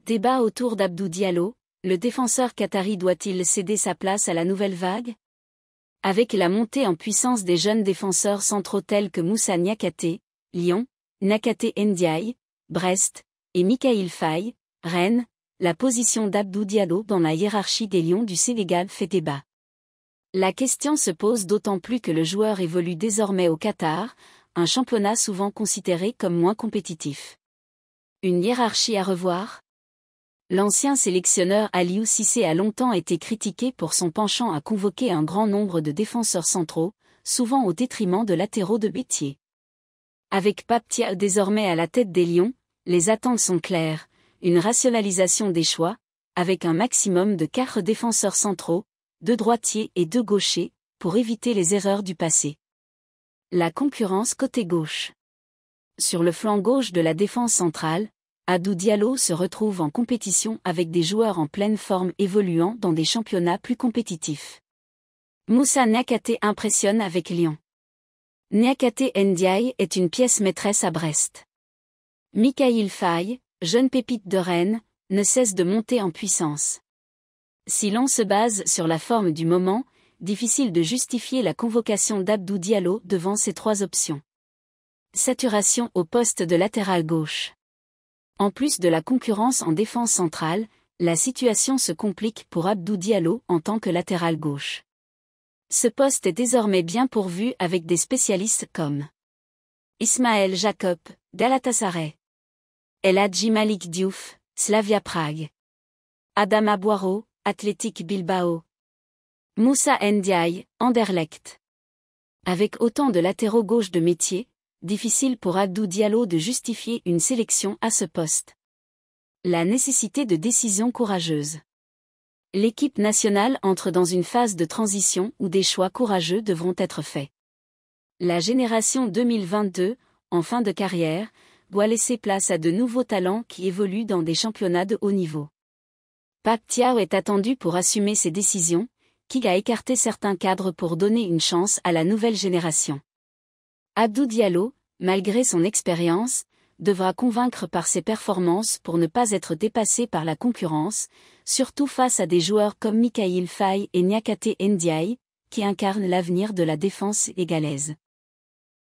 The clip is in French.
Débat autour d'Abdou Diallo, le défenseur qatari doit-il céder sa place à la nouvelle vague? Avec la montée en puissance des jeunes défenseurs centraux tels que Moussa Niakhaté, Lyon, Niakhaté Ndiaye, Brest, et Mikayil Faye, Rennes, la position d'Abdou Diallo dans la hiérarchie des Lions du Sénégal fait débat. La question se pose d'autant plus que le joueur évolue désormais au Qatar, un championnat souvent considéré comme moins compétitif. Une hiérarchie à revoir? L'ancien sélectionneur Aliou Cissé a longtemps été critiqué pour son penchant à convoquer un grand nombre de défenseurs centraux, souvent au détriment de latéraux de métier. Avec Pape Thiaw désormais à la tête des Lions, les attentes sont claires, une rationalisation des choix, avec un maximum de 4 défenseurs centraux, 2 droitiers et 2 gauchers, pour éviter les erreurs du passé. La concurrence côté gauche. Sur le flanc gauche de la défense centrale, Abdou Diallo se retrouve en compétition avec des joueurs en pleine forme évoluant dans des championnats plus compétitifs. Moussa Niakhaté impressionne avec Lyon. Niakhaté Ndiaye est une pièce maîtresse à Brest. Mikayil Faye, jeune pépite de Rennes, ne cesse de monter en puissance. Si l'on se base sur la forme du moment, difficile de justifier la convocation d'Abdou Diallo devant ces 3 options. Saturation au poste de latéral gauche. En plus de la concurrence en défense centrale, la situation se complique pour Abdou Diallo en tant que latéral gauche. Ce poste est désormais bien pourvu avec des spécialistes comme Ismaël Jacob, Galatasaray, El Hadji Malick Diouf, Slavia Prague, Adama Boiro, Athletic Bilbao, Moussa Ndiaye, Anderlecht. Avec autant de latéraux gauche de métier, difficile pour Abdou Diallo de justifier une sélection à ce poste. La nécessité de décisions courageuses. L'équipe nationale entre dans une phase de transition où des choix courageux devront être faits. La génération 2022, en fin de carrière, doit laisser place à de nouveaux talents qui évoluent dans des championnats de haut niveau. Pape Thiaw est attendu pour assumer ses décisions, qui a écarté certains cadres pour donner une chance à la nouvelle génération. Abdou Diallo, malgré son expérience, devra convaincre par ses performances pour ne pas être dépassé par la concurrence, surtout face à des joueurs comme Mikayil Faye et Niakhaté Ndiaye, qui incarnent l'avenir de la défense sénégalaise.